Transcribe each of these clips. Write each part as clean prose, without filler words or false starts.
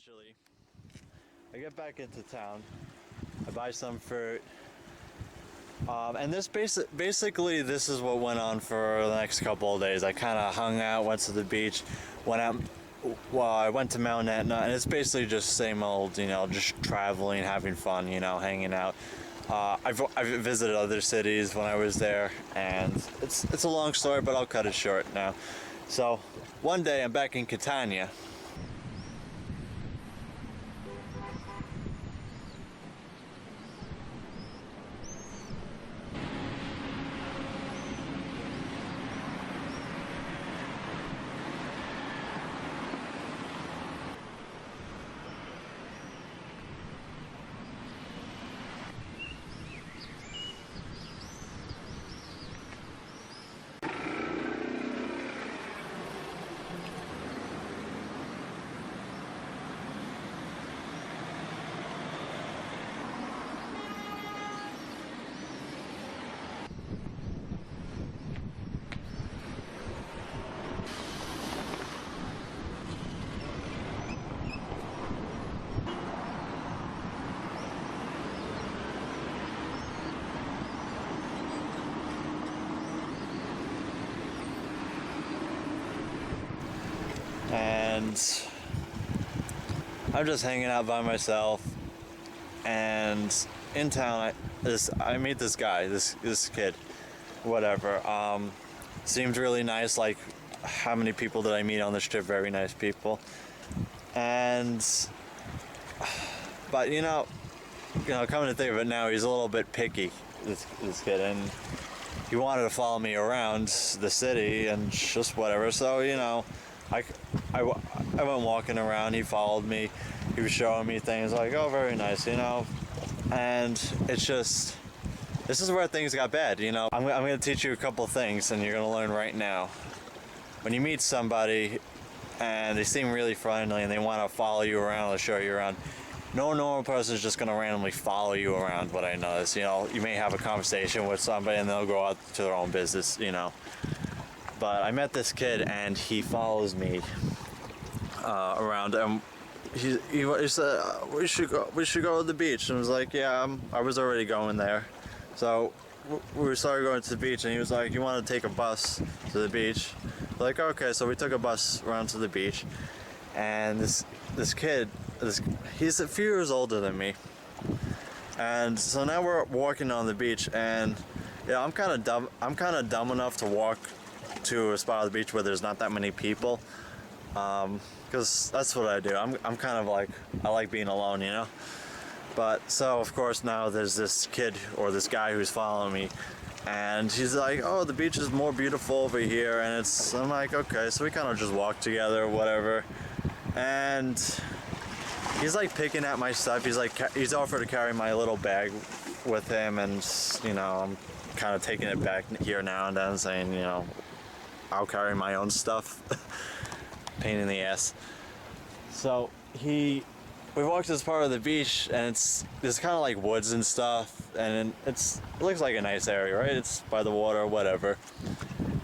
eventually, I get back into town. I buy some fruit. And basically, this is what went on for the next couple of days. I kind of hung out, went to the beach, went out. Well, I went to Mount Etna, and it's basically just same old, just traveling, having fun, hanging out. I've visited other cities when I was there, and it's a long story, but I'll cut it short now. So, one day I'm back in Catania. And I'm just hanging out by myself, and in town I meet this guy, this kid, whatever. Seemed really nice. Like, how many people did I meet on this trip? Very nice people. And but coming to think of it now, he's a little bit picky, this kid, and he wanted to follow me around the city and just whatever. So I went walking around. He followed me. He was showing me things like, oh, very nice, And it's just, this is where things got bad, I'm going to teach you a couple things, and you're going to learn right now. When you meet somebody and they seem really friendly and they want to follow you around or show you around, no normal person is just going to randomly follow you around. What I noticed, you may have a conversation with somebody and they'll go out to their own business, But I met this kid, and he follows me around, and he said, we should go to the beach. And I was like, yeah, I was already going there. So we started going to the beach, and he was like, you want to take a bus to the beach? Like, okay. So we took a bus around to the beach, and this kid, he's a few years older than me, and so now we're walking on the beach, and I'm kind of dumb enough to walk to a spot on the beach where there's not that many people, because that's what I do. I'm kind of like, I like being alone, But so of course now there's this kid, or this guy, who's following me, and he's like, oh, the beach is more beautiful over here, and I'm like, okay. So we kind of just walk together, whatever, and he's like picking at my stuff. He's offered to carry my little bag with him, and I'm kind of taking it back here now and then, saying, I'll carry my own stuff. Pain in the ass. So we walked to this part of the beach, and there's kind of like woods and stuff, and it looks like a nice area, right? It's by the water, whatever.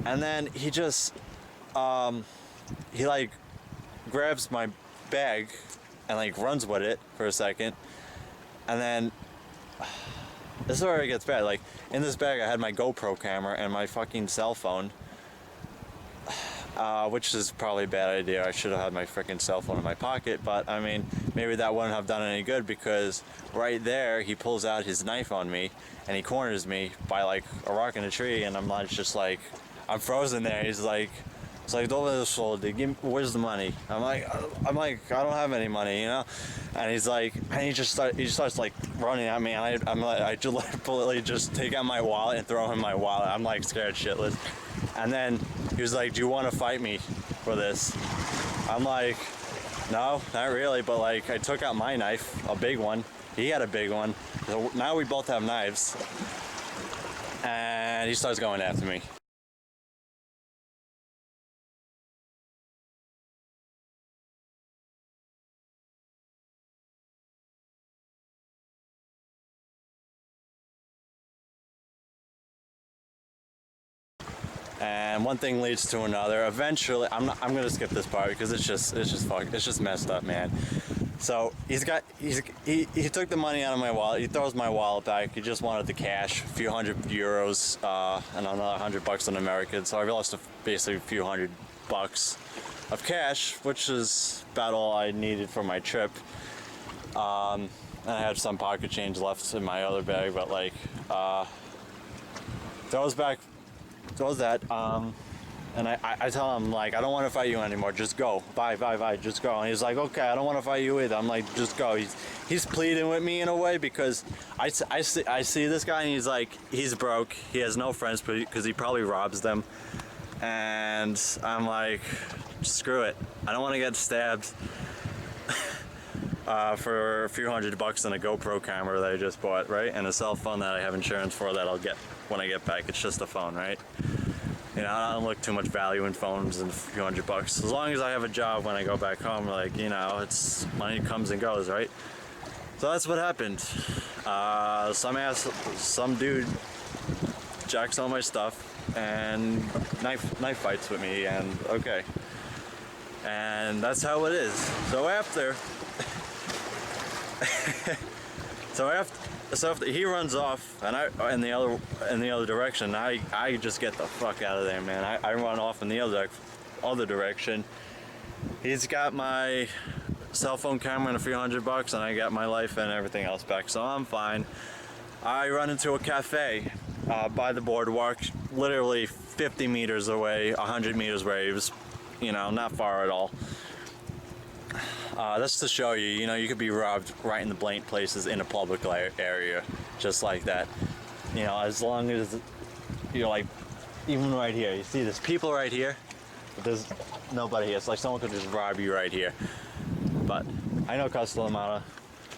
And then he just he like grabs my bag and like runs with it for a second, and then this is where it gets bad. Like, in this bag I had my GoPro camera and my fucking cell phone. Which is probably a bad idea. I should have had my freaking cell phone in my pocket, but I mean, maybe that wouldn't have done any good, because right there he pulls out his knife on me and he corners me by like a rock in a tree, and I'm like, just like, I'm frozen there. He's like, it's like, Soldi, where's the money? I'm like, I don't have any money, And he's like, and he just starts like running at me, and I just take out my wallet and throw him my wallet. I'm like scared shitless. And then he was like, do you want to fight me for this? I'm like, no, not really, but like, I took out my knife, a big one. He had a big one. So now we both have knives. And he starts going after me. And one thing leads to another. Eventually, I'm gonna skip this part because it's just messed up, man. So he took the money out of my wallet. He throws my wallet back. He just wanted the cash, a few €100, and another $100 in American. So I lost basically a few $100 of cash, which is about all I needed for my trip. And I had some pocket change left in my other bag, but like, throws that. And I tell him, like, I don't want to fight you anymore. Just go. Bye. Just go. And he's like, okay, I don't want to fight you either. I'm like, just go. He's pleading with me in a way because I see this guy and he's like, he's broke. He has no friends because he probably robs them. And I'm like, screw it. I don't want to get stabbed for a few $100 and a GoPro camera that I just bought, right? And a cell phone that I have insurance for that I'll get when I get back. It's just a phone, right? You know, I don't look too much value in phones and a few $100. As long as I have a job when I go back home, like, you know, it's money comes and goes, right? So that's what happened. Some dude jacks all my stuff and knife fights with me, and okay. And that's how it is. So after he runs off, and I in the other direction. I just get the fuck out of there, man. I run off in the other direction. He's got my cell phone camera and a few $100, and I got my life and everything else back, so I'm fine. I run into a cafe by the boardwalk, literally 50 meters away, 100 meters away. It was, you know, not far at all. That's to show you, you know, you could be robbed right in the blank places in a public area, just like that. You know, as long as you're like, even right here, you see there's people right here, but there's nobody here. It's like someone could just rob you right here. But I know Castellammare,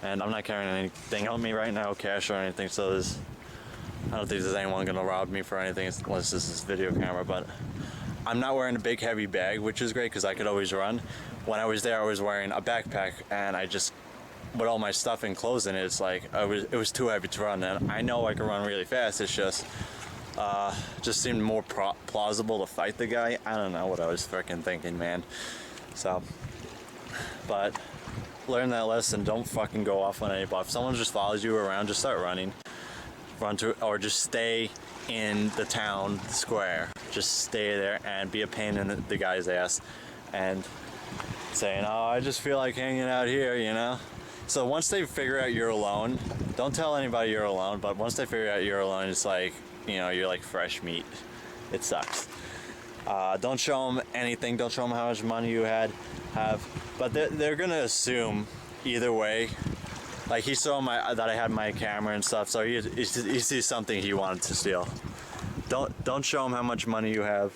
and I'm not carrying anything on me right now, cash or anything, so I don't think there's anyone gonna rob me for anything unless this is video camera. But I'm not wearing a big heavy bag, which is great because I could always run. When I was there, I was wearing a backpack, and I just, with all my stuff and clothes in it, it's like it was too heavy to run. And I know I can run really fast. It's just seemed more plausible to fight the guy. I don't know what I was freaking thinking, man. So, but learn that lesson. Don't fucking go off on anybody. If someone just follows you around, just start running. Or just stay in the town square. Just stay there and be a pain in the guy's ass, and saying, oh, I just feel like hanging out here, you know? So once they figure out you're alone, don't tell anybody you're alone, but once they figure out you're alone, it's like, you know, you're like fresh meat. It sucks. Don't show them anything. Don't show them how much money you have. But they're gonna assume either way. Like, he saw that I had my camera and stuff, so he sees something he wanted to steal. Don't show him how much money you have,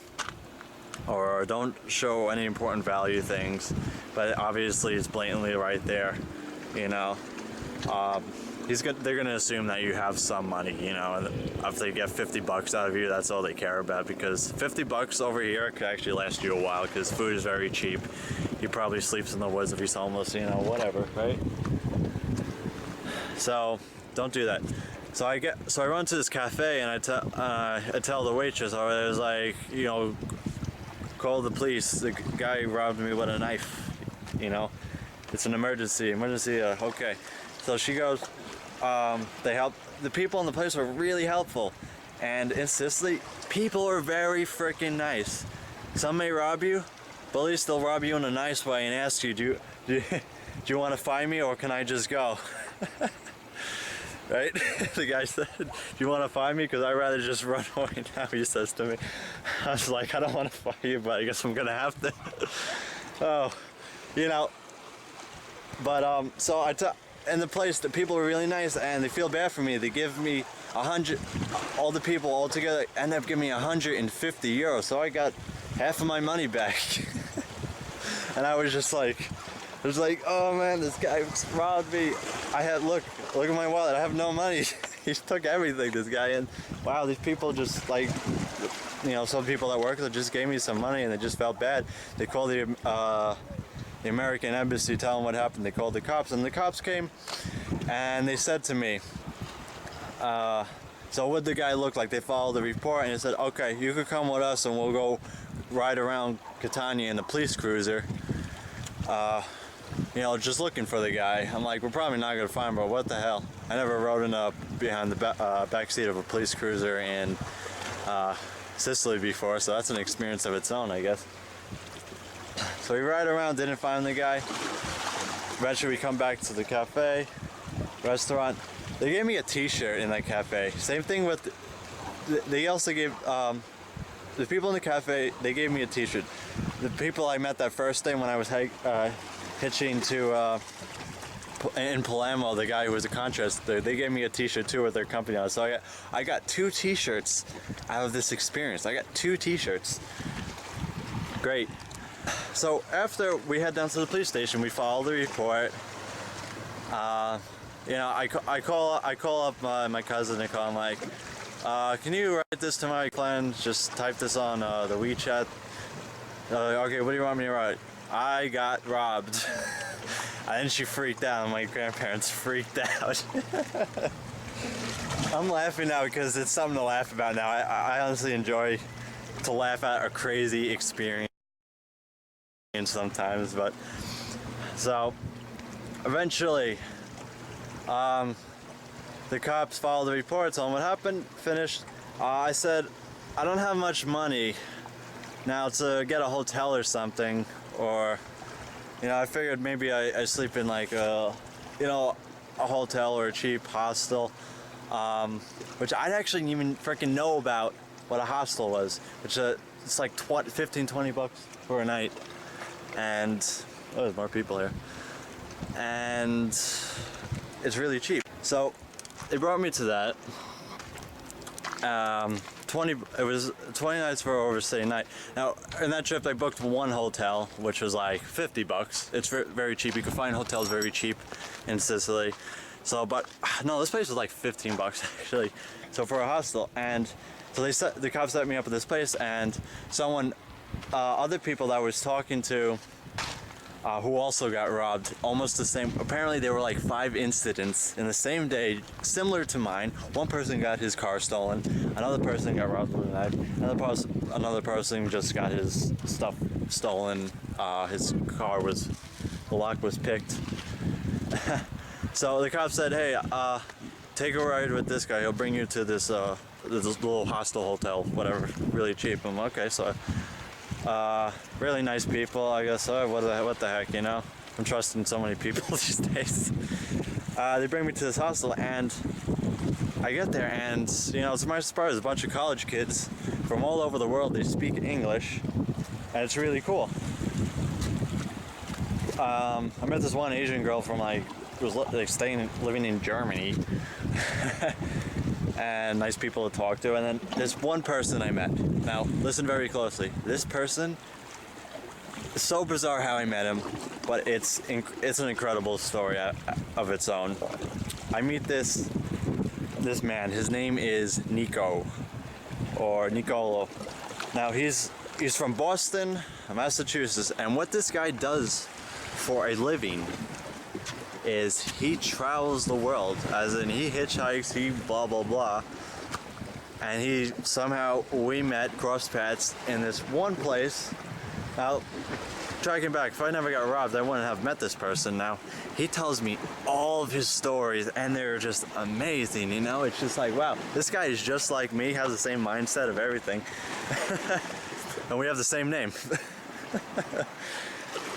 or don't show any important value things, but obviously it's blatantly right there, you know. They're gonna assume that you have some money, you know, and if they get $50 out of you, that's all they care about, because $50 over here could actually last you a while, because food is very cheap. He probably sleeps in the woods if he's homeless, you know, whatever, right? So don't do that. So I run to this cafe, and I tell the waitress, I was like, you know, call the police. The guy robbed me with a knife. You know, it's an emergency. Okay. So she goes. They help. The people in the place were really helpful, and in Sicily, people are very freaking nice. Some may rob you, but at least they'll rob you in a nice way and ask you, do you want to find me, or can I just go? Right? The guy said, do you want to find me? Because I'd rather just run away now, he says to me. I was like, I don't want to fight you, but I guess I'm going to have to. Oh, you know. But, so in the place, the people are really nice, and they feel bad for me. They give me 100, all the people all together end up giving me €150. So I got half of my money back. And I was just like, oh man, this guy robbed me. Look at my wallet, I have no money. He took everything, this guy, and wow, these people just, like, you know, some people that work there just gave me some money, and they just felt bad. They called the American embassy, tell them what happened. They called the cops, and the cops came, and they said to me, so what'd the guy look like? They followed the report, and they said, okay, you could come with us, and we'll go ride around Catania in the police cruiser. you know, just looking for the guy. I'm like, we're probably not gonna find him, but what the hell? I never rode in behind the back seat of a police cruiser in Sicily before, so that's an experience of its own, I guess. So we ride around, didn't find the guy. Eventually we come back to the cafe, restaurant. They gave me a t-shirt in that cafe. Same thing with, they also gave, the people in the cafe, they gave me a t-shirt. The people I met that first day when I was hitching to, in Palermo, the guy who was a contractor, they gave me a t-shirt too with their company on it. So I got 2 t-shirts out of this experience. I got 2 t-shirts. Great. So after we head down to the police station, we file the report. You know, I call up my cousin and call him like, can you write this to my clan? Just type this on the WeChat. Okay, what do you want me to write? I got robbed. And then she freaked out. My grandparents freaked out. I'm laughing now because it's something to laugh about now. I honestly enjoy to laugh at a crazy experience sometimes, but so eventually the cops filed the report, told them what happened, finished. I said, I don't have much money now to get a hotel or something, or you know, I figured maybe I sleep in like a, you know, a hotel or a cheap hostel, which I actually didn't even freaking know about what a hostel was, which it's like 15-20 bucks for a night, and oh, there's more people here, and it's really cheap. So they brought me to that. It was 20 nights for overstay night. Now, in that trip, I booked one hotel, which was like 50 bucks. It's very cheap. You can find hotels very cheap in Sicily. So, but no, this place was like 15 bucks actually. So for a hostel, and so the cops set me up at this place, and other people that I was talking to, who also got robbed, almost the same. Apparently there were like 5 incidents in the same day, similar to mine. One person got his car stolen, another person got robbed with a knife, another person just got his stuff stolen. His car the lock was picked. So the cop said, hey, take a ride with this guy, he'll bring you to this little hostel hotel, whatever, really cheap. I'm okay, so really nice people, I guess. What the heck, you know? I'm trusting so many people these days. They bring me to this hostel, and I get there, and you know, to my surprise, a bunch of college kids from all over the world. They speak English, and it's really cool. I met this one Asian girl from living in Germany. And nice people to talk to. And then there's one person I met. Now listen very closely. This person, it's so bizarre how I met him, but it's an incredible story of its own. I meet this man. His name is Nico, or Nicolo. Now he's from Boston, Massachusetts, and what this guy does for a living is he travels the world, as in he hitchhikes, he blah blah blah, and we met, crossed paths in this one place. Now, tracking back, if I never got robbed, I wouldn't have met this person. Now, he tells me all of his stories, and they're just amazing, you know? It's just like, wow, this guy is just like me, has the same mindset of everything, and we have the same name.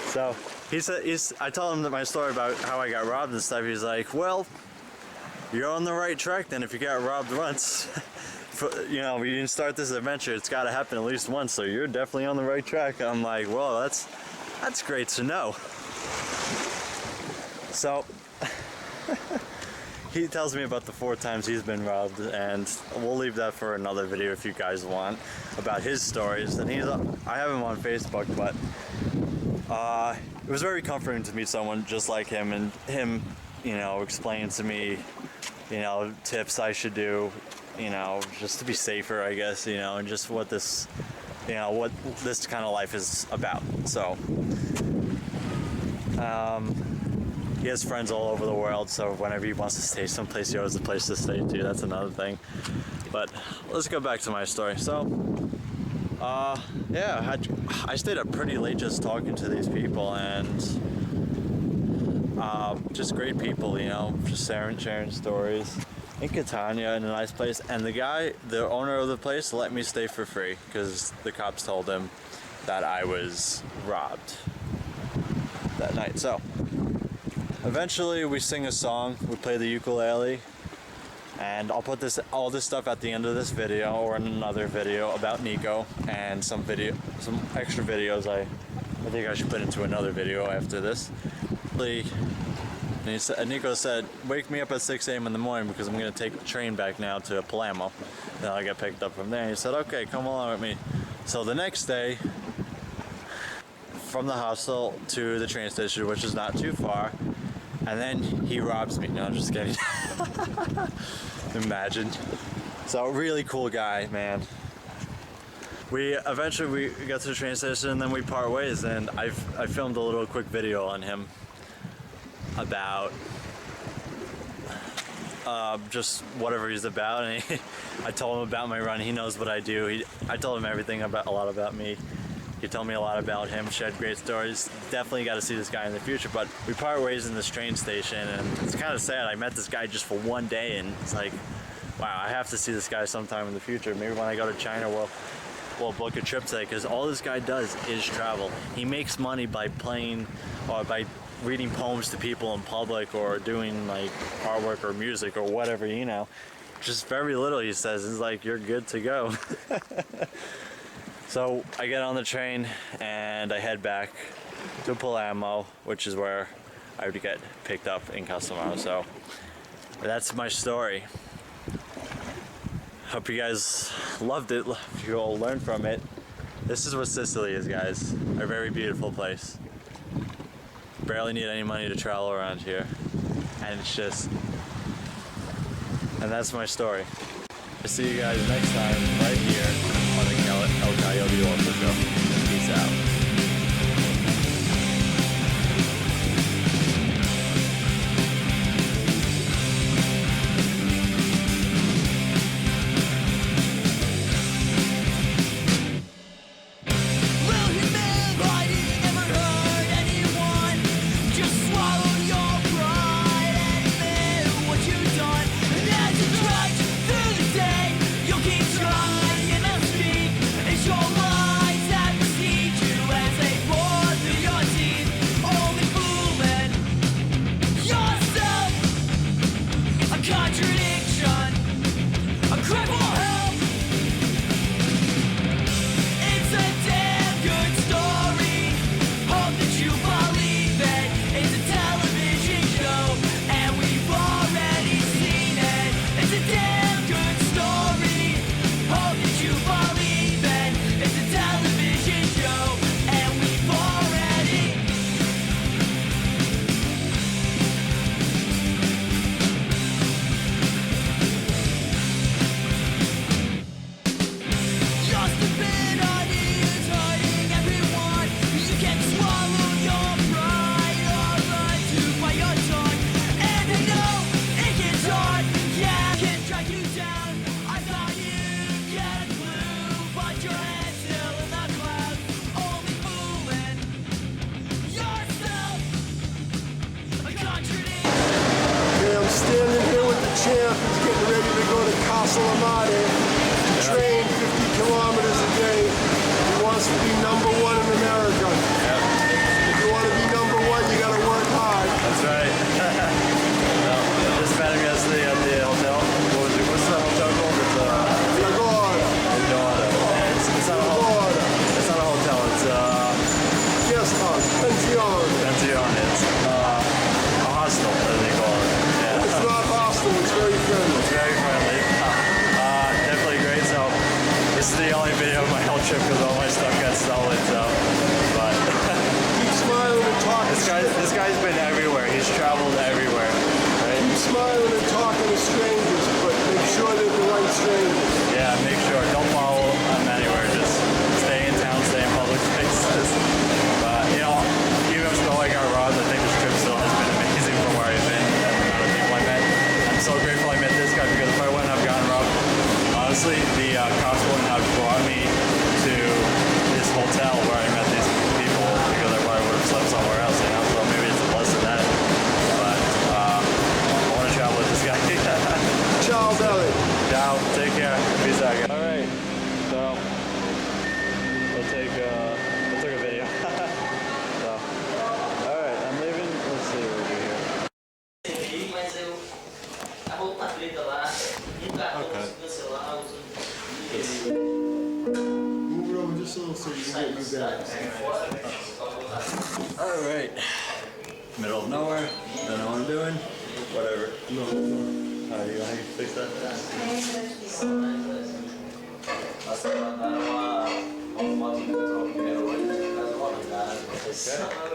So I told him that my story about how I got robbed and stuff. He's like, well, you're on the right track then if you got robbed once. You know, you didn't start this adventure, it's got to happen at least once, so you're definitely on the right track. I'm like, well, that's great to know. So he tells me about the 4 times he's been robbed, and we'll leave that for another video if you guys want, about his stories. And I have him on Facebook, but it was very comforting to meet someone just like him, and him, you know, explaining to me, you know, tips I should do, you know, just to be safer, I guess, you know, and just what this kind of life is about. So, he has friends all over the world, so whenever he wants to stay someplace, he always has a place to stay too. That's another thing. But let's go back to my story. So, yeah, I stayed up pretty late just talking to these people, and Just great people, you know, just sharing stories. In Catania, in a nice place, and the owner of the place, let me stay for free because the cops told him that I was robbed that night. So eventually we sing a song, we play the ukulele, and I'll put all this stuff at the end of this video or in another video about Nico, and some extra videos I think I should put into another video after this. And Nico said, wake me up at 6 a.m. in the morning because I'm going to take the train back now to Palermo. Then I'll get picked up from there. And he said, okay, come along with me. So the next day, from the hostel to the train station, which is not too far, and then he robs me. No, I'm just kidding. Imagine. So really cool guy, man. We eventually got to the train station and then we part ways, and I filmed a little quick video on him about just whatever he's about, and I told him about my run. He knows what I do. I told him a lot about me. He told me a lot about him, shared great stories. Definitely got to see this guy in the future, but we part ways in this train station, and it's kind of sad. I met this guy just for one day, and it's like, wow, I have to see this guy sometime in the future. Maybe when I go to China, we'll book a trip today, because all this guy does is travel. He makes money by playing, or by reading poems to people in public, or doing like artwork or music or whatever, you know. Just very little, he says. It's like, you're good to go. So I get on the train and I head back to Palermo, which is where I would get picked up in Castellammare. So that's my story. Hope you guys loved it. If you all learned from it. This is what Sicily is, guys. A very beautiful place. Barely need any money to travel around here. And that's my story. I'll see you guys next time right here on the El Coyote Author Show. Peace out. Standing here with the champ who's getting ready to go to Castellammare to train 50 kilometers a day. He wants to be number one in America. Yep. If you want to be number one, you got to work hard. That's right. Well, just met him yesterday at the hotel. What's the hotel called? It's It's not a hotel. It's not a hotel. It's Guest house. Pension. It's a hostel, as they call it. It's not hostile, it's very friendly. It's very friendly. Definitely great. So this is the only video of my whole trip because all my stuff got stolen. So, but Keep smiling and talking. this guy's been everywhere. He's traveled everywhere. Right? Keep smiling and talking to strangers, but make sure they're the right strangers. Yeah, make sure. Don't follow them anywhere. Just stay in town, stay in public spaces. But you know, even though I got robbed, I think this trip Alright. Middle of nowhere. Don't know what I'm doing. Whatever. No. How do you fix that?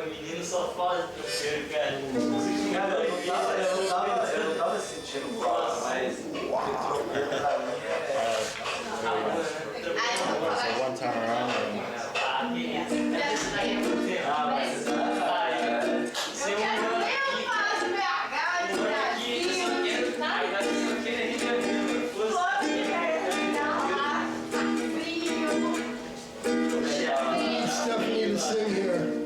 Menino só faz primeiro, cara. Cara, eu não tava sentindo falta, mas So one time around and Stephanie to sing here.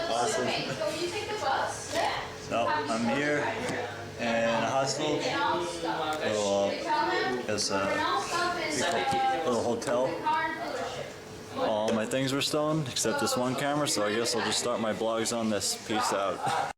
Awesome. So I'm here in a hostel, little hotel. All my things were stolen except this one camera, so I guess I'll just start my vlogs on this. Peace out.